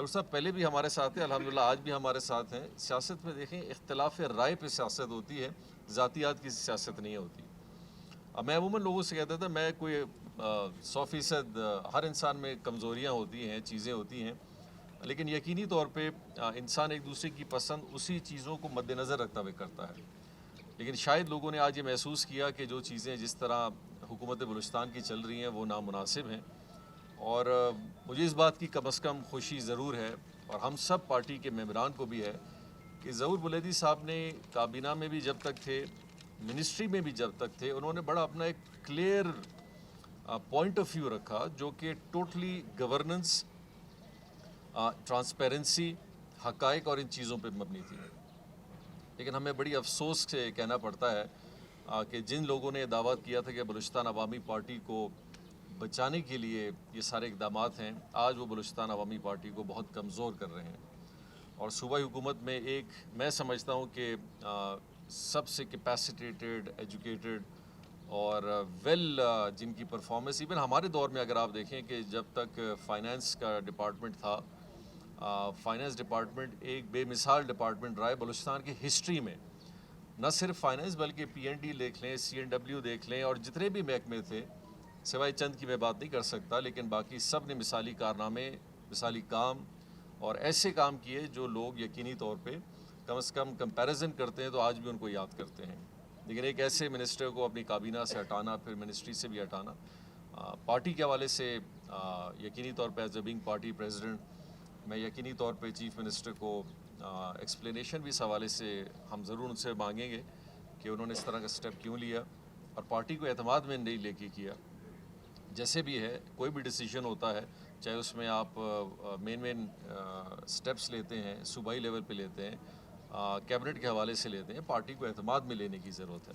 Doctor صاحب پہلے بھی ہمارے ساتھ ہیں، الحمدللہ آج بھی ہمارے ساتھ ہیں. سیاست میں دیکھیں اختلاف رائے پہ سیاست ہوتی ہے، ذاتیات کی سیاست نہیں ہوتی. اب میں عموماً لوگوں سے کہتا تھا میں کوئی 100% ہر انسان میں کمزوریاں ہوتی ہیں، چیزیں ہوتی ہیں، لیکن یقینی طور پہ انسان ایک دوسرے کی پسند اسی چیزوں کو مد نظر رکھتا ہوئے کرتا ہے. لیکن شاید لوگوں نے آج یہ محسوس کیا کہ جو چیزیں جس طرح حکومت بلوچستان کی چل رہی ہیں وہ نامناسب ہیں. اور مجھے اس بات کی کم از کم خوشی ضرور ہے، اور ہم سب پارٹی کے ممبران کو بھی ہے، کہ ظہور بلیدی صاحب نے کابینہ میں بھی جب تک تھے، منسٹری میں بھی جب تک تھے، انہوں نے بڑا اپنا ایک کلیئر پوائنٹ آف ویو رکھا جو کہ ٹوٹلی گورننس، ٹرانسپیرنسی، حقائق اور ان چیزوں پہ مبنی تھی. لیکن ہمیں بڑی افسوس سے کہنا پڑتا ہے کہ جن لوگوں نے دعویٰ کیا تھا کہ بلوچستان عوامی پارٹی کو بچانے کے لیے یہ سارے اقدامات ہیں، آج وہ بلوچستان عوامی پارٹی کو بہت کمزور کر رہے ہیں. اور صوبائی حکومت میں ایک میں سمجھتا ہوں کہ سب سے کیپیسیٹیٹڈ، ایجوکیٹڈ اور جن کی پرفارمنس ایون ہمارے دور میں اگر آپ دیکھیں کہ جب تک فائنانس کا ڈپارٹمنٹ تھا، فائنانس ڈپارٹمنٹ ایک بے مثال ڈپارٹمنٹ رہا ہے بلوچستان کی ہسٹری میں. نہ صرف فائنانس بلکہ پی این ڈی دیکھ لیں، سی این ڈبلیو دیکھ لیں، اور جتنے بھی محکمے تھے سوائے چند کی میں بات نہیں کر سکتا، لیکن باقی سب نے مثالی کارنامے، مثالی کام اور ایسے کام کیے جو لوگ یقینی طور پہ کم از کم کمپیریزن کرتے ہیں تو آج بھی ان کو یاد کرتے ہیں. لیکن ایک ایسے منسٹر کو اپنی کابینہ سے ہٹانا، پھر منسٹری سے بھی ہٹانا، پارٹی کے حوالے سے یقینی طور پہ as a being party president میں یقینی طور پہ چیف منسٹر کو ایکسپلینیشن بھی اس حوالے سے ہم ضرور ان سے مانگیں گے کہ انہوں نے اس طرح کا سٹیپ کیوں لیا اور پارٹی کو اعتماد میں نہیں لے کے کیا. جیسے بھی ہے کوئی بھی ڈیسیجن ہوتا ہے، چاہے اس میں آپ مین سٹیپس لیتے ہیں، صوبائی لیول پہ لیتے ہیں، کیبنٹ کے حوالے سے لیتے ہیں، پارٹی کو اعتماد میں لینے کی ضرورت ہے.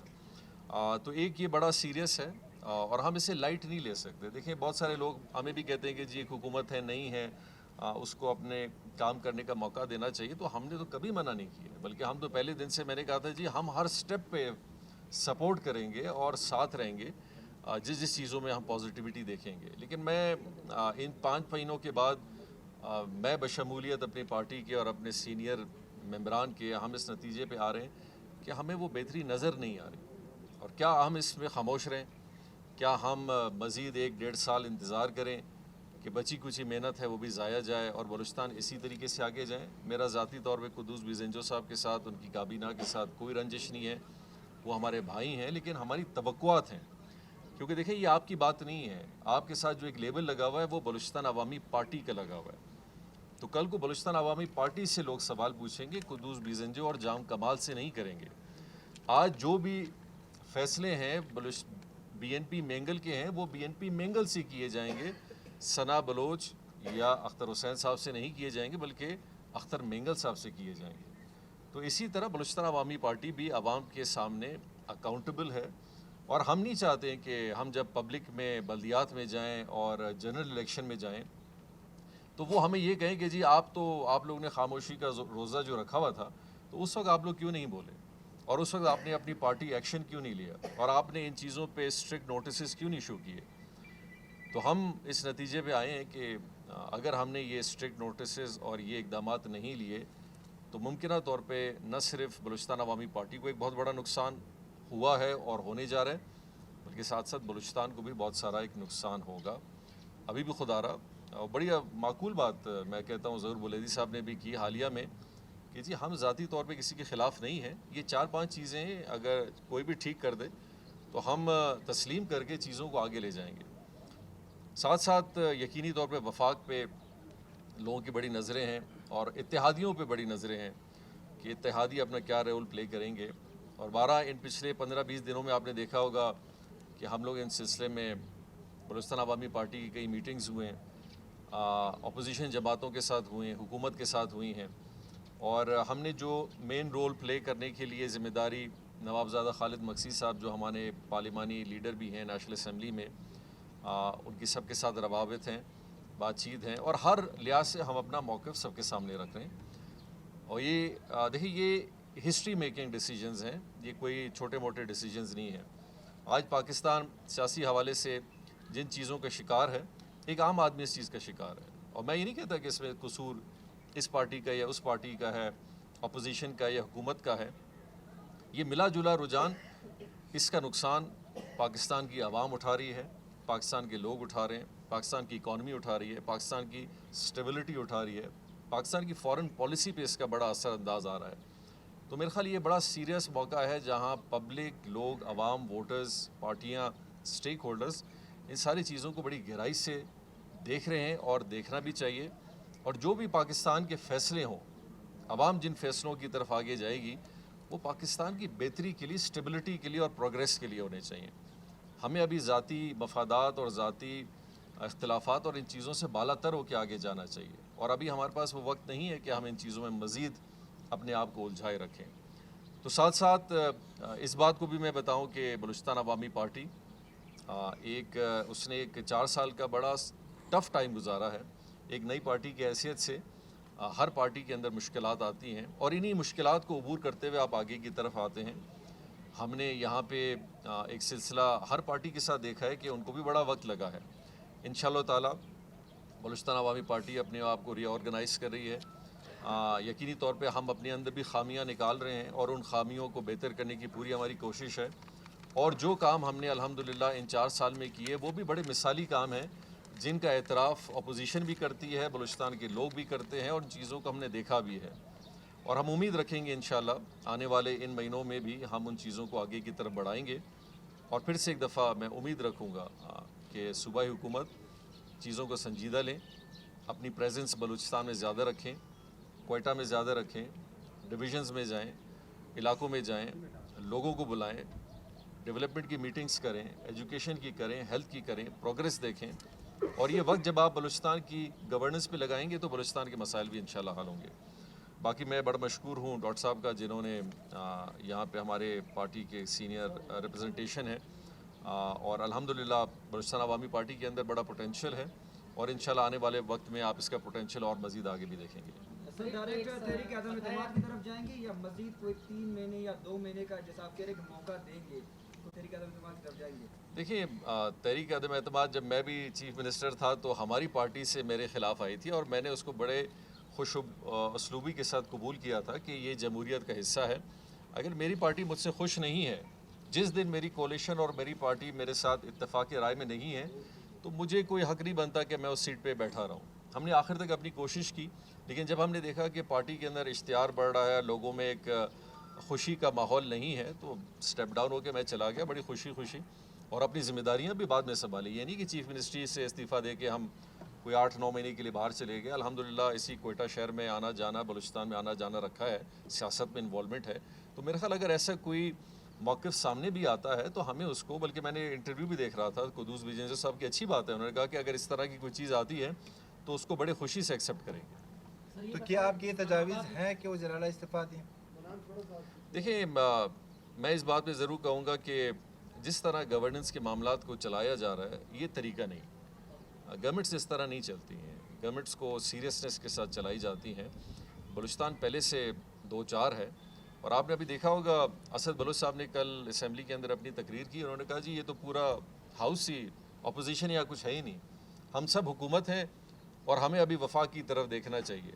تو ایک یہ بڑا سیریس ہے اور ہم اسے لائٹ نہیں لے سکتے. دیکھیں بہت سارے لوگ ہمیں بھی کہتے ہیں کہ جی ایک حکومت ہے، نہیں ہے، اس کو اپنے کام کرنے کا موقع دینا چاہیے. تو ہم نے تو کبھی منع نہیں کیا، بلکہ ہم تو پہلے دن سے میں نے کہا تھا جی ہم ہر سٹیپ پہ سپورٹ کریں گے اور ساتھ رہیں گے جس چیزوں میں ہم پازیٹیوٹی دیکھیں گے. لیکن میں ان 5 مہینوں کے بعد میں بشمولیت اپنی پارٹی کے اور اپنے سینئر ممبران کے ہم اس نتیجے پہ آ رہے ہیں کہ ہمیں وہ بہتری نظر نہیں آ رہی. اور کیا ہم اس میں خاموش رہیں؟ کیا ہم مزید 1-1.5 سال انتظار کریں کہ بچی کچھ محنت ہے وہ بھی ضائع جائے اور بلوچستان اسی طریقے سے آگے جائیں؟ میرا ذاتی طور پہ قدوس بیزنجو صاحب کے ساتھ، ان کی کابینہ کے ساتھ کوئی رنجش نہیں ہے. وہ ہمارے بھائی ہیں، لیکن ہماری توقعات ہیں. کیونکہ دیکھیں یہ آپ کی بات نہیں ہے، آپ کے ساتھ جو ایک لیبل لگا ہوا ہے وہ بلوچستان عوامی پارٹی کا لگا ہوا ہے. تو کل کو بلوچستان عوامی پارٹی سے لوگ سوال پوچھیں گے، قدوس بیزنجو اور جام کمال سے نہیں کریں گے. آج جو بھی فیصلے ہیں بی این پی مینگل کے ہیں وہ بی این پی مینگل سے کیے جائیں گے، ثنا بلوچ یا اختر حسین صاحب سے نہیں کیے جائیں گے، بلکہ اختر مینگل صاحب سے کیے جائیں گے. تو اسی طرح بلوچستان عوامی پارٹی بھی عوام کے سامنے اکاؤنٹیبل ہے. اور ہم نہیں چاہتے کہ ہم جب پبلک میں بلدیات میں جائیں اور جنرل الیکشن میں جائیں تو وہ ہمیں یہ کہیں کہ جی آپ لوگوں نے خاموشی کا روزہ جو رکھا ہوا تھا تو اس وقت آپ لوگ کیوں نہیں بولے، اور اس وقت آپ نے اپنی پارٹی ایکشن کیوں نہیں لیا، اور آپ نے ان چیزوں پہ اسٹرکٹ نوٹسز کیوں نہیں ایشو کیے. تو ہم اس نتیجے پہ آئے ہیں کہ اگر ہم نے یہ اسٹرکٹ نوٹسز اور یہ اقدامات نہیں لیے تو ممکنہ طور پہ نہ صرف بلوچستان عوامی پارٹی کو ایک بہت بڑا نقصان ہوا ہے اور ہونے جا رہا ہے، بلکہ ساتھ ساتھ بلوچستان کو بھی بہت سارا ایک نقصان ہوگا. ابھی بھی خدا رہا. اور بڑی معقول بات میں کہتا ہوں ظہور بلیدی صاحب نے بھی کی حالیہ میں کہ جی ہم ذاتی طور پہ کسی کے خلاف نہیں ہیں، یہ 4-5 چیزیں اگر کوئی بھی ٹھیک کر دے تو ہم تسلیم کر کے چیزوں کو آگے لے جائیں گے. ساتھ ساتھ یقینی طور پہ وفاق پہ لوگوں کی بڑی نظریں ہیں اور اتحادیوں پہ بڑی نظریں ہیں کہ اتحادی اپنا کیا رول پلے کریں گے. اور ان پچھلے 15-20 دنوں میں آپ نے دیکھا ہوگا کہ ہم لوگ ان سلسلے میں بلوچستان عوامی پارٹی کی کئی میٹنگز ہوئے ہیں، اپوزیشن جماعتوں کے ساتھ ہوئے ہیں، حکومت کے ساتھ ہوئی ہیں. اور ہم نے جو مین رول پلے کرنے کے لیے ذمہ داری نوابزادہ خالد مکسی صاحب جو ہمارے پارلیمانی لیڈر بھی ہیں نیشنل اسمبلی میں، ان کی سب کے ساتھ روابط ہیں، بات چیت ہیں، اور ہر لحاظ سے ہم اپنا موقف سب کے سامنے رکھ رہے ہیں. اور یہ دیکھیے یہ ہسٹری میکنگ ڈیسیجنز ہیں، یہ کوئی چھوٹے موٹے ڈیسیجنز نہیں ہیں. آج پاکستان سیاسی حوالے سے جن چیزوں کا شکار ہے، ایک عام آدمی اس چیز کا شکار ہے. اور میں یہ نہیں کہتا کہ اس میں قصور اس پارٹی کا یا اس پارٹی کا ہے، اپوزیشن کا یا حکومت کا ہے، یہ ملا جلا رجحان، اس کا نقصان پاکستان کی عوام اٹھا رہی ہے، پاکستان کے لوگ اٹھا رہے ہیں، پاکستان کی اکانومی اٹھا رہی ہے، پاکستان کی سٹیبلٹی اٹھا رہی ہے، پاکستان کی فارن پالیسی پہ اس کا بڑا اثر انداز آ رہا ہے۔ تو میرے خیال یہ بڑا سیریس موقع ہے جہاں پبلک، لوگ، عوام، ووٹرز، پارٹیاں، سٹیک ہولڈرز ان ساری چیزوں کو بڑی گہرائی سے دیکھ رہے ہیں اور دیکھنا بھی چاہیے، اور جو بھی پاکستان کے فیصلے ہوں، عوام جن فیصلوں کی طرف آگے جائے گی وہ پاکستان کی بہتری کے لیے، سٹیبلٹی کے لیے اور پروگریس کے لیے ہونے چاہیے۔ ہمیں ابھی ذاتی مفادات اور ذاتی اختلافات اور ان چیزوں سے بالا تر ہو کے آگے جانا چاہیے، اور ابھی ہمارے پاس وہ وقت نہیں ہے کہ ہم ان چیزوں میں مزید اپنے آپ کو الجھائے رکھیں۔ تو ساتھ ساتھ اس بات کو بھی میں بتاؤں کہ بلوچستان عوامی پارٹی اس نے ایک 4 سال کا بڑا ٹف ٹائم گزارا ہے۔ ایک نئی پارٹی کی حیثیت سے ہر پارٹی کے اندر مشکلات آتی ہیں، اور انہی مشکلات کو عبور کرتے ہوئے آپ آگے کی طرف آتے ہیں۔ ہم نے یہاں پہ ایک سلسلہ ہر پارٹی کے ساتھ دیکھا ہے کہ ان کو بھی بڑا وقت لگا ہے۔ انشاءاللہ تعالی بلوچستان عوامی پارٹی اپنے آپ کو ری آرگنائز کر رہی ہے۔ یقینی طور پہ ہم اپنے اندر بھی خامیاں نکال رہے ہیں، اور ان خامیوں کو بہتر کرنے کی پوری ہماری کوشش ہے، اور جو کام ہم نے الحمدللہ ان 4 سال میں کیے وہ بھی بڑے مثالی کام ہیں، جن کا اعتراف اپوزیشن بھی کرتی ہے، بلوچستان کے لوگ بھی کرتے ہیں، اور ان چیزوں کو ہم نے دیکھا بھی ہے، اور ہم امید رکھیں گے انشاءاللہ آنے والے ان مہینوں میں بھی ہم ان چیزوں کو آگے کی طرف بڑھائیں گے۔ اور پھر سے ایک دفعہ میں امید رکھوں گا کہ صوبائی حکومت چیزوں کو سنجیدہ لیں، اپنی پریزنس بلوچستان میں زیادہ رکھیں، کوئٹہ میں زیادہ رکھیں، ڈویژنز میں جائیں، علاقوں میں جائیں، لوگوں کو بلائیں، ڈیولپمنٹ کی میٹنگز کریں، ایجوکیشن کی کریں، ہیلتھ کی کریں، پروگریس دیکھیں، اور یہ وقت جب آپ بلوچستان کی گورننس پہ لگائیں گے تو بلوچستان کے مسائل بھی انشاءاللہ حل ہوں گے۔ باقی میں بڑا مشکور ہوں ڈاکٹر صاحب کا، جنہوں نے یہاں پہ ہمارے پارٹی کے سینئر ریپرزنٹیشن ہے، اور الحمدللہ بلوچستان عوامی پارٹی کے اندر بڑا پوٹینشیل ہے، اور انشاءاللہ آنے والے وقت میں آپ اس کا پوٹینشیل اور مزید آگے بھی دیکھیں گے۔ سر ڈائریکٹ تحریک عدم اعتماد کی طرف جائیں گے یا مزید کوئی 3 مہینے یا 2 مہینے کا جیسا آپ کہہ رہے کہ موقع دیں گے تو تحریک عدم اعتماد کی طرف جائیں گے؟ دیکھیے، تحریک عدم اعتماد جب میں بھی چیف منسٹر تھا تو ہماری پارٹی سے میرے خلاف آئی تھی، اور میں نے اس کو بڑے خوش اسلوبی کے ساتھ قبول کیا تھا کہ یہ جمہوریت کا حصہ ہے۔ اگر میری پارٹی مجھ سے خوش نہیں ہے، جس دن میری کولیشن اور میری پارٹی میرے ساتھ اتفاق رائے میں نہیں ہے، تو مجھے کوئی حق نہیں بنتا کہ میں اس سیٹ پہ بیٹھا رہوں۔ ہم نے آخر تک اپنی کوشش کی، لیکن جب ہم نے دیکھا کہ پارٹی کے اندر اشتہار بڑھ رہا ہے، لوگوں میں ایک خوشی کا ماحول نہیں ہے، تو سٹیپ ڈاؤن ہو کے میں چلا گیا بڑی خوشی، اور اپنی ذمہ داریاں بھی بعد میں سنبھالی۔ یہ نہیں کہ چیف منسٹری سے استعفیٰ دے کے ہم کوئی 8-9 مہینے کے لیے باہر چلے گئے۔ الحمدللہ اسی کوئٹہ شہر میں آنا جانا، بلوچستان میں آنا جانا رکھا ہے، سیاست میں انوالومنٹ ہے۔ تو میرے خیال اگر ایسا کوئی موقف سامنے بھی آتا ہے تو ہمیں اس کو، بلکہ میں نے انٹرویو بھی دیکھ رہا تھا قدوس ویجیندر صاحب کی، اچھی بات ہے، انہوں نے کہا کہ اگر اس طرح کی کوئی چیز آتی ہے تو اس کو بڑے خوشی سے ایکسیپٹ کریں گے۔ تو کیا آپ کی یہ تجاویز ہیں کہ وہ جلالہ استعفیٰ دیں؟ دیکھیں، میں اس بات پہ ضرور کہوں گا کہ جس طرح گورننس کے معاملات کو چلایا جا رہا ہے یہ طریقہ نہیں، گورنمنٹس اس طرح نہیں چلتی ہیں، گورنمنٹس کو سیریسنس کے ساتھ چلائی جاتی ہیں۔ بلوچستان پہلے سے 2-4 ہے، اور آپ نے ابھی دیکھا ہوگا اسد بلوچ صاحب نے کل اسمبلی کے اندر اپنی تقریر کی، انہوں نے کہا جی یہ تو پورا ہاؤس ہی اپوزیشن یا کچھ ہے ہی نہیں، ہم سب حکومت ہیں اور ہمیں ابھی وفاق کی طرف دیکھنا چاہیے۔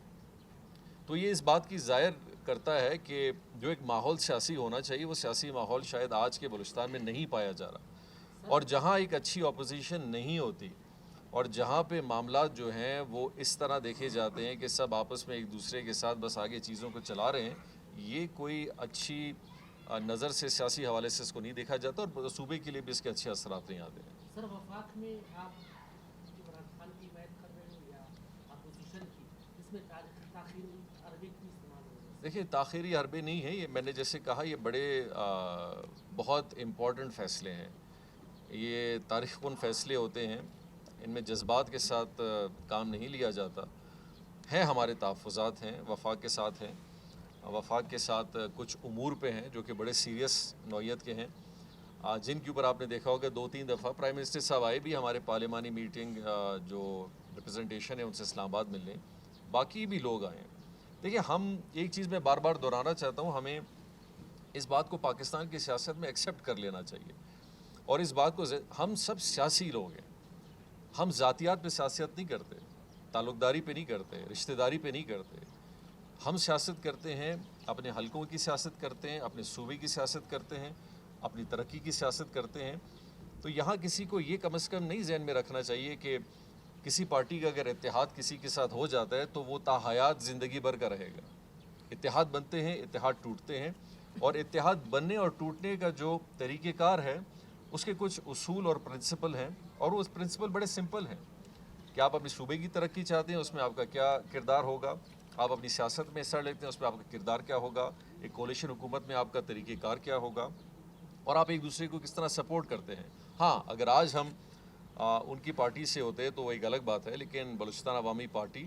تو یہ اس بات کی ظاہر کرتا ہے کہ جو ایک ماحول سیاسی ہونا چاہیے وہ سیاسی ماحول شاید آج کے بلوچستان میں نہیں پایا جا رہا، اور جہاں ایک اچھی اپوزیشن نہیں ہوتی اور جہاں پہ معاملات جو ہیں وہ اس طرح دیکھے جاتے ہیں کہ سب آپس میں ایک دوسرے کے ساتھ بس آگے چیزوں کو چلا رہے ہیں، یہ کوئی اچھی نظر سے سیاسی حوالے سے اس کو نہیں دیکھا جاتا، اور صوبے کے لیے بھی اس کے اچھے اثرات نہیں آتے ہیں۔ سر وفاق میں آپ عمران خان کی حمایت کر رہے ہیں یا اپوزیشن کی، اس میں تاخیری حربے کی استعمال ہو رہا ہے؟ دیکھیں، تاخیری حربے نہیں ہیں، یہ میں نے جیسے کہا یہ بڑے بہت امپورٹنٹ فیصلے ہیں، یہ تاریخ کن فیصلے ہوتے ہیں، ان میں جذبات کے ساتھ کام نہیں لیا جاتا، ہیں ہمارے تحفظات ہیں، وفاق کے ساتھ ہیں، وفاق کے ساتھ کچھ امور پہ ہیں جو کہ بڑے سیریس نوعیت کے ہیں، جن کے اوپر آپ نے دیکھا ہوگا 2-3 دفعہ پرائم منسٹر صاحب آئے بھی ہمارے پارلیمانی میٹنگ جو ریپرزنٹیشن ہے ان سے اسلام آباد ملنے، باقی بھی لوگ آئے ہیں۔ دیکھیں، ہم ایک چیز میں بار بار دہرانا چاہتا ہوں، ہمیں اس بات کو پاکستان کی سیاست میں ایکسیپٹ کر لینا چاہیے، اور اس بات کو ہم سب سیاسی لوگ ہیں، ہم ذاتیات پہ سیاست نہیں کرتے، تعلقداری پہ نہیں کرتے, رشتہ داری پہ نہیں کرتے. ہم سیاست کرتے ہیں, اپنے حلقوں کی سیاست کرتے ہیں, اپنے صوبے کی سیاست کرتے ہیں, اپنی ترقی کی سیاست کرتے ہیں. تو یہاں کسی کو یہ کم از کم نہیں ذہن میں رکھنا چاہیے کہ کسی پارٹی کا اگر اتحاد کسی کے ساتھ ہو جاتا ہے تو وہ تا حیات زندگی بھر کا رہے گا. اتحاد بنتے ہیں, اتحاد ٹوٹتے ہیں, اور اتحاد بننے اور ٹوٹنے کا جو طریقہ کار ہے اس کے کچھ اصول اور پرنسپل ہیں, اور وہ پرنسپل بڑے سمپل ہیں کہ آپ اپنے صوبے کی ترقی چاہتے ہیں, اس میں آپ کا کیا کردار ہوگا, آپ اپنی سیاست میں حصہ لیتے ہیں اس میں آپ کا کردار کیا ہوگا, ایک کولیشن حکومت میں آپ کا طریقہ کار کیا ہوگا, اور آپ ایک دوسرے کو کس طرح سپورٹ کرتے ہیں. ہاں, اگر آج ہم ان کی پارٹی سے ہوتے تو وہ ایک الگ بات ہے, لیکن بلوچستان عوامی پارٹی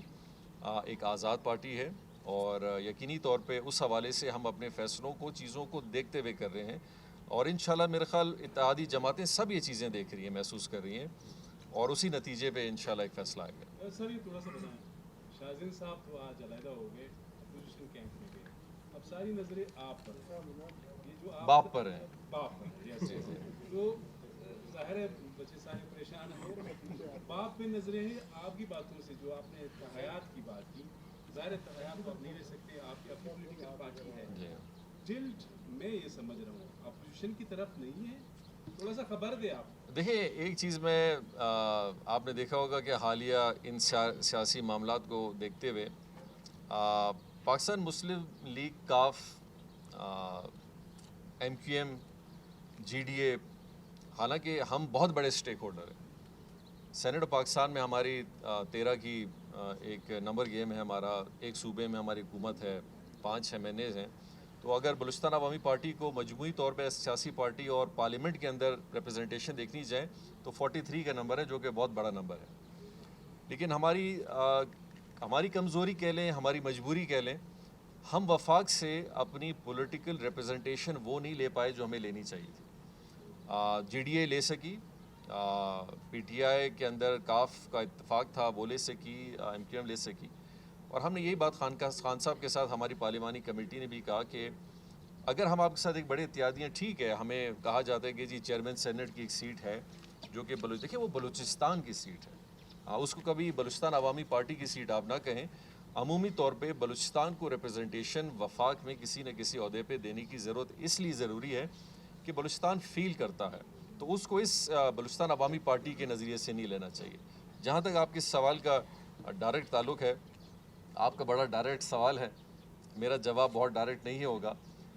ایک آزاد پارٹی ہے, اور یقینی طور پہ اس حوالے سے ہم اپنے فیصلوں کو, چیزوں کو دیکھتے ہوئے کر رہے ہیں, اور انشاءاللہ میرے خیال اتحادی جماعتیں سب یہ چیزیں دیکھ رہی ہیں, محسوس کر رہی ہیں, اور اسی نتیجے پہ انشاءاللہ ایک فیصلہ آئے گا. سر یہ تھوڑا سا بتائیں, شاہزین صاحب تو آج علیحدہ ہو گئے, اپوزیشن کیمپ میں گئے, اب ساری نظریں آپ پر, یہ جو آپ باپ پر ہیں. باپ پر, جیسے تو ظاہر ہے بچے سارے پریشان ہیں, باپ پہ نظریں ہیں. آپ کی باتوں سے جو آپ نے تحیات کی بات کی, ظاہر ہے تحیات تو آپ نہیں لے سکتے, آپ کی اپنی پولیٹیکل پارٹی ہے. ٹلٹ میں یہ سمجھ رہا ہوں اپوزیشن کی طرف نہیں ہے, تھوڑا سا خبر دے آپ. دیکھیں, ایک چیز میں آپ نے دیکھا ہوگا کہ حالیہ ان سیاسی معاملات کو دیکھتے ہوئے پاکستان مسلم لیگ, کاف, M Q M, G D A, حالانکہ ہم بہت بڑے سٹیک ہولڈر ہیں. سینٹ پاکستان میں ہماری 13 کی ایک نمبر گیم ہے ہمارا, ایک صوبے میں ہماری حکومت ہے, 5 ایم این ایز ہیں. تو اگر بلوچستان عوامی پارٹی کو مجموعی طور پہ سیاسی پارٹی اور پارلیمنٹ کے اندر ریپرزنٹیشن دیکھنی جائے تو 43 کا نمبر ہے, جو کہ بہت بڑا نمبر ہے. لیکن ہماری کمزوری کہہ لیں, ہماری مجبوری کہہ لیں, ہم وفاق سے اپنی پولیٹیکل ریپرزنٹیشن وہ نہیں لے پائے جو ہمیں لینی چاہیے تھی. جی ڈی اے لے سکی, پی ٹی آئی کے اندر کاف کا اتفاق تھا وہ لے سکی, ایم کیو ایم لے سکی. اور ہم نے یہی بات خان صاحب کے ساتھ ہماری پارلیمانی کمیٹی نے بھی کہا کہ اگر ہم آپ کے ساتھ ایک بڑے اتحادی ہیں, ٹھیک ہے, ہمیں کہا جاتا ہے کہ جی چیئرمین سینٹ کی ایک سیٹ ہے جو کہ دیکھیں وہ بلوچستان کی سیٹ ہے, اس کو کبھی بلوچستان عوامی پارٹی کی سیٹ آپ نہ کہیں. عمومی طور پہ بلوچستان کو ریپرزنٹیشن وفاق میں کسی نہ کسی عہدے پہ دینے کی ضرورت اس لیے ضروری ہے کہ بلوچستان فیل کرتا ہے, تو اس کو اس بلوچستان عوامی پارٹی کے نظریے سے نہیں لینا چاہیے. جہاں تک آپ کے سوال کا ڈائریکٹ تعلق ہے, آپ کا بڑا ڈائریکٹ سوال ہے, میرا جواب بہت ڈائریکٹ نہیں ہوگا,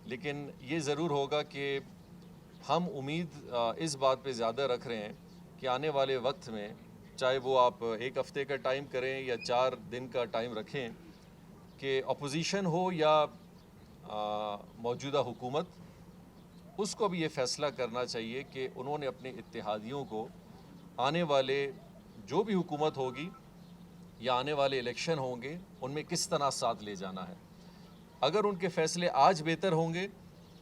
لیکن یہ ضرور ہوگا کہ ہم امید اس بات پہ زیادہ رکھ رہے ہیں کہ آنے والے وقت میں, چاہے وہ آپ 1 ہفتے کا ٹائم کریں یا 4 دن کا ٹائم رکھیں, کہ اپوزیشن ہو یا موجودہ حکومت, اس کو بھی یہ فیصلہ کرنا چاہیے کہ انہوں نے اپنے اتحادیوں کو آنے والے جو بھی حکومت ہوگی یا آنے والے الیکشن ہوں گے ان میں کس طرح ساتھ لے جانا ہے. اگر ان کے فیصلے آج بہتر ہوں گے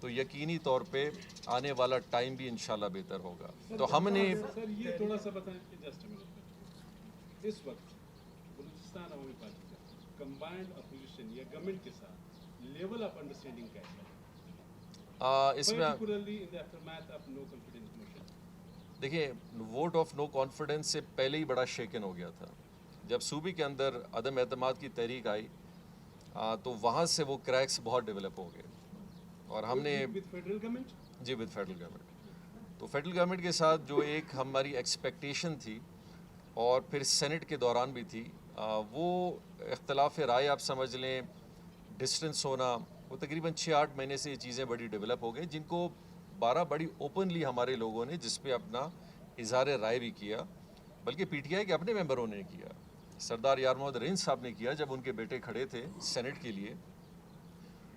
تو یقینی طور پہ آنے والا ٹائم بھی انشاءاللہ بہتر ہوگا. تو ہم نے سر یہ تھوڑا سا بتائیں کہ جسٹ اس وقت بلوچستان عوامی پارٹی کا کمبائنڈ اپوزیشن یا گورنمنٹ کے ساتھ لیول آف انڈرسٹینڈنگ کیا ہے, اس میں particularly in the aftermath of no confidence motion. دیکھیں, ووٹ آف نو کانفیڈنس سے پہلے ہی بڑا شیکن ہو گیا تھا. جب صوبے کے اندر عدم اعتماد کی تحریک آئی تو وہاں سے وہ کریکس بہت ڈیولپ ہو گئے, اور ہم نے with federal government, جی ود فیڈرل گورنمنٹ, تو فیڈرل گورنمنٹ کے ساتھ جو ایک ہماری ایکسپیکٹیشن تھی اور پھر سینٹ کے دوران بھی تھی, وہ اختلاف رائے آپ سمجھ لیں, ڈسٹنس ہونا, وہ تقریباً 6-8 مہینے سے یہ چیزیں بڑی ڈیولپ ہو گئی, جن کو 12 بڑی اوپنلی ہمارے لوگوں نے جس پہ اپنا اظہار رائے بھی کیا, بلکہ پی ٹی آئی کے اپنے ممبروں نے کیا. سردار یار محمد رینج صاحب نے کیا جب ان کے بیٹے کھڑے تھے سینٹ کے لیے,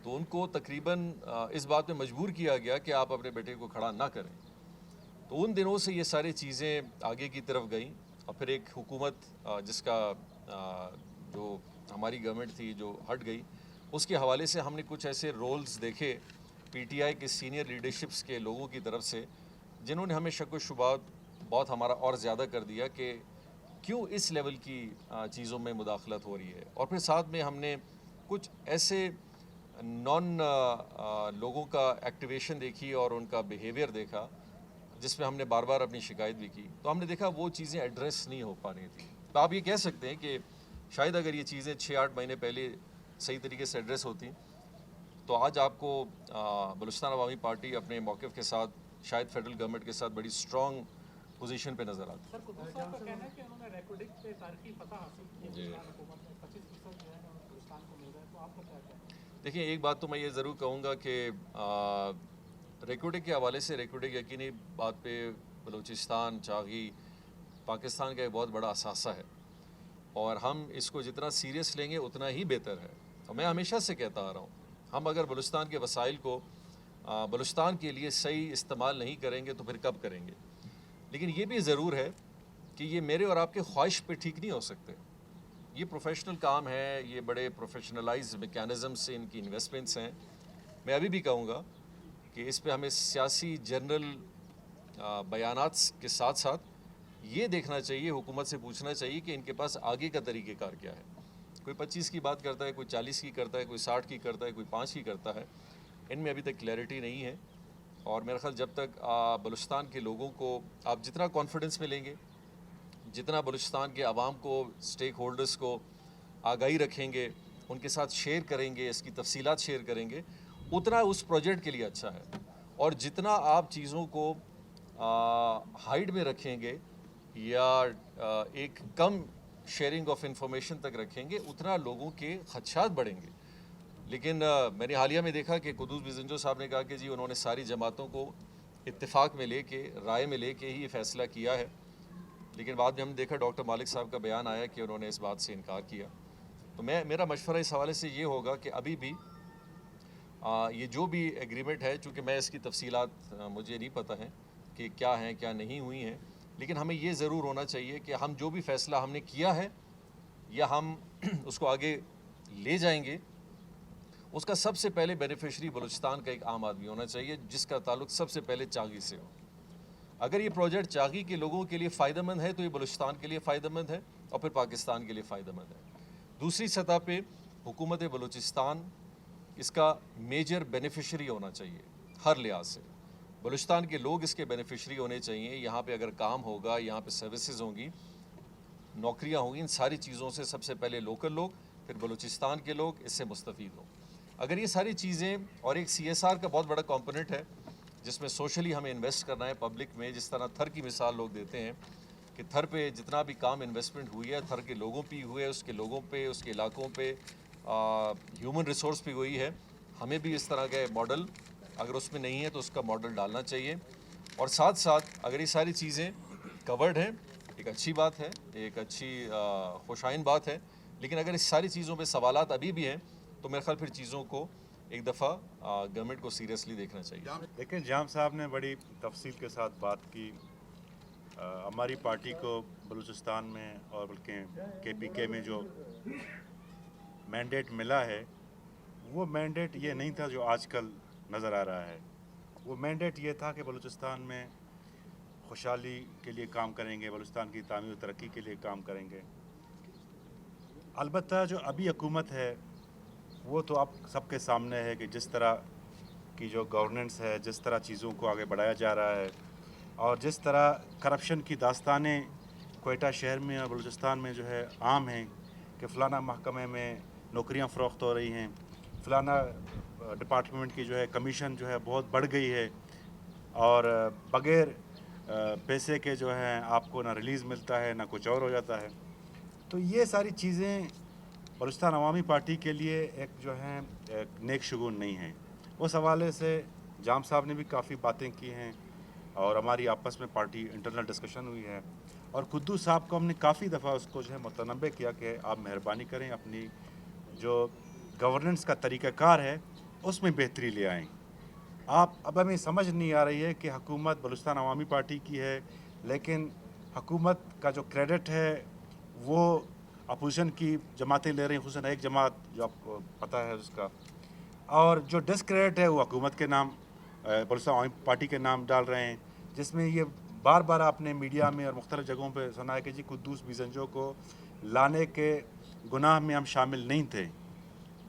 تو ان کو تقریباً اس بات میں مجبور کیا گیا کہ آپ اپنے بیٹے کو کھڑا نہ کریں. تو ان دنوں سے یہ ساری چیزیں آگے کی طرف گئیں, اور پھر ایک حکومت جس کا جو ہماری گورنمنٹ تھی جو ہٹ گئی, اس کے حوالے سے ہم نے کچھ ایسے رولز دیکھے پی ٹی آئی کے سینئر لیڈرشپس کے لوگوں کی طرف سے, جنہوں نے ہمیں شک و شبہات بہت ہمارا اور زیادہ کر دیا کہ کیوں اس لیول کی چیزوں میں مداخلت ہو رہی ہے. اور پھر ساتھ میں ہم نے کچھ ایسے نان لوگوں کا ایکٹیویشن دیکھی اور ان کا بیہیویئر دیکھا جس پہ ہم نے بار بار اپنی شکایت بھی کی, تو ہم نے دیکھا وہ چیزیں ایڈریس نہیں ہو پا رہی تھیں. تو آپ یہ کہہ سکتے ہیں کہ شاید اگر یہ چیزیں 6-8 مہینے پہلے صحیح طریقے سے ایڈریس ہوتی تو آج آپ کو بلوچستان عوامی پارٹی اپنے موقف کے ساتھ شاید فیڈرل گورنمنٹ کے ساتھ بڑی اسٹرانگ پوزیشن پہ نظر آتی. سر قدوس صاحب کا کہنا ہے کہ انہوں نے ریکارڈنگ پہ تاریخی فتح حاصل کی ہے بلوچستان حکومت میں 25% جو ہے نا بلوچستان کو مل رہا ہے, تو آپ کا کیا کہنا ہے؟ دیکھیں ایک بات تو میں یہ ضرور کہوں گا کہ ریکارڈنگ کے حوالے سے ریکارڈنگ یقینی بات پہ بلوچستان چاغی پاکستان کا ایک بہت بڑا اثاثہ ہے, اور ہم اس کو جتنا سیریس لیں گے اتنا ہی بہتر ہے. اور میں ہمیشہ سے کہتا آ رہا ہوں, ہم اگر بلوچستان کے وسائل کو بلوچستان کے لیے صحیح استعمال نہیں کریں گے تو پھر کب کریں گے. لیکن یہ بھی ضرور ہے کہ یہ میرے اور آپ کے خواہش پہ ٹھیک نہیں ہو سکتے. یہ پروفیشنل کام ہے, یہ بڑے پروفیشنلائز میکینزم سے ان کی انویسٹمنٹس ہیں. میں ابھی بھی کہوں گا کہ اس پہ ہمیں سیاسی جنرل بیانات کے ساتھ ساتھ یہ دیکھنا چاہیے, حکومت سے پوچھنا چاہیے کہ ان کے پاس آگے کا طریقہ کار کیا ہے. کوئی 25 کی بات کرتا ہے, کوئی 40 کی کرتا ہے, کوئی 60 کی کرتا ہے, کوئی 5 کی کرتا ہے. ان میں ابھی تک کلیئرٹی نہیں ہے, اور میرا خیال جب تک بلوچستان کے لوگوں کو آپ جتنا کانفیڈنس میں لیں گے, جتنا بلوچستان کے عوام کو, اسٹیک ہولڈرز کو آگاہی رکھیں گے, ان کے ساتھ شیئر کریں گے, اس کی تفصیلات شیئر کریں گے, اتنا اس پروجیکٹ کے لیے اچھا ہے. اور جتنا آپ چیزوں کو ہائیڈ میں رکھیں گے یا ایک کم شیئرنگ آف انفارمیشن تک رکھیں گے, اتنا لوگوں کے خدشات بڑھیں گے. لیکن میں نے حالیہ میں دیکھا کہ قدوس بزنجو صاحب نے کہا کہ جی انہوں نے ساری جماعتوں کو اتفاق میں لے کے, رائے میں لے کے ہی یہ فیصلہ کیا ہے. لیکن بعد میں ہم نے دیکھا ڈاکٹر مالک صاحب کا بیان آیا کہ انہوں نے اس بات سے انکار کیا. تو میرا مشورہ اس حوالے سے یہ ہوگا کہ ابھی بھی یہ جو بھی ایگریمنٹ ہے, چونکہ میں اس کی تفصیلات مجھے نہیں پتہ ہیں کہ کیا ہیں کیا نہیں ہوئی ہیں, لیکن ہمیں یہ ضرور ہونا چاہیے کہ ہم جو بھی فیصلہ ہم نے کیا ہے یا ہم اس کو آگے لے جائیں گے, اس کا سب سے پہلے بینیفیشری بلوچستان کا ایک عام آدمی ہونا چاہیے, جس کا تعلق سب سے پہلے چاغی سے ہو. اگر یہ پروجیکٹ چاغی کے لوگوں کے لیے فائدہ مند ہے تو یہ بلوچستان کے لیے فائدہ مند ہے, اور پھر پاکستان کے لیے فائدہ مند ہے. دوسری سطح پہ حکومت بلوچستان اس کا میجر بینیفیشری ہونا چاہیے ہر لحاظ سے. بلوچستان کے لوگ اس کے بینیفیشری ہونے چاہیے. یہاں پہ اگر کام ہوگا, یہاں پہ سروسز ہوں گی, نوکریاں ہوں گی, ان ساری چیزوں سے سب سے پہلے لوکل لوگ, پھر بلوچستان کے لوگ اس سے مستفید ہوں. اگر یہ ساری چیزیں, اور ایک CSR کا بہت بڑا کمپوننٹ ہے جس میں سوشلی ہمیں انویسٹ کرنا ہے پبلک میں, جس طرح تھر کی مثال لوگ دیتے ہیں کہ تھر پہ جتنا بھی کام انویسٹمنٹ ہوئی ہے تھر کے لوگوں پہ ہوئے, اس کے لوگوں پہ, اس کے علاقوں پہ, ہیومن ریسورس پہ ہوئی ہے. ہمیں بھی اس طرح کا ماڈل, اگر اس میں نہیں ہے تو اس کا ماڈل ڈالنا چاہیے. اور ساتھ ساتھ اگر یہ ساری چیزیں کورڈ ہیں, ایک اچھی بات ہے, ایک اچھی خوشائن بات ہے. لیکن اگر اس ساری چیزوں پہ سوالات ابھی بھی ہیں تو میرے خیال پھر چیزوں کو ایک دفعہ گورنمنٹ کو سیریسلی دیکھنا چاہیے. لیکن جام صاحب نے بڑی تفصیل کے ساتھ بات کی. ہماری پارٹی کو بلوچستان میں اور بلکہ KPK میں جو مینڈیٹ ملا ہے, وہ مینڈیٹ یہ نہیں تھا جو آج کل نظر آ رہا ہے. وہ مینڈیٹ یہ تھا کہ بلوچستان میں خوشحالی کے لیے کام کریں گے, بلوچستان کی تعمیر و ترقی کے لیے کام کریں گے. البتہ جو ابھی حکومت ہے وہ تو آپ سب کے سامنے ہے کہ جس طرح کی جو گورننس ہے, جس طرح چیزوں کو آگے بڑھایا جا رہا ہے, اور جس طرح کرپشن کی داستانیں کوئٹہ شہر میں اور بلوچستان میں جو ہے عام ہیں کہ فلانا محکمے میں نوکریاں فروخت ہو رہی ہیں, فلانا ڈپارٹمنٹ کی جو ہے کمیشن جو ہے بہت بڑھ گئی ہے, اور بغیر پیسے کے جو ہے آپ کو نہ ریلیز ملتا ہے نہ کچھ اور ہو جاتا ہے. تو یہ ساری چیزیں بلوچستان عوامی پارٹی کے لیے ایک جو ہے ایک نیک شگون نہیں ہے. اس حوالے سے جام صاحب نے بھی کافی باتیں کی ہیں, اور ہماری آپس میں پارٹی انٹرنل ڈسکشن ہوئی ہے, اور قدوس صاحب کو ہم نے کافی دفعہ اس کو جو ہے متنبع کیا کہ آپ مہربانی کریں اپنی جو گورننس کا طریقہ کار ہے اس میں بہتری لے آئیں. اب ہمیں سمجھ نہیں آ رہی ہے کہ حکومت بلوچستان عوامی پارٹی کی ہے, لیکن حکومت کا جو کریڈٹ ہے وہ اپوزیشن کی جماعتیں لے رہی ہیں, خصوصاً ایک جماعت جو آپ کو پتہ ہے اس کا, اور جو ڈسکریڈٹ ہے وہ حکومت کے نام, بلوچستان عوامی پارٹی کے نام ڈال رہے ہیں, جس میں یہ بار بار آپ نے میڈیا میں اور مختلف جگہوں پہ سنا ہے کہ جی قدوس بزنجو کو لانے کے گناہ میں ہم شامل نہیں تھے.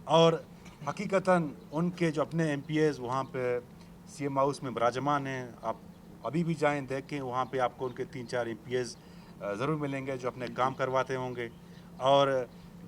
اور حقیقتاً ان کے جو اپنے MPAs وہاں پہ CM ہاؤس میں براجمان ہیں, آپ ابھی بھی جائیں دیکھیں, وہاں پہ آپ کو ان کے 3-4 MPAs ضرور ملیں گے جو اپنے کام کرواتے ہوں گے. اور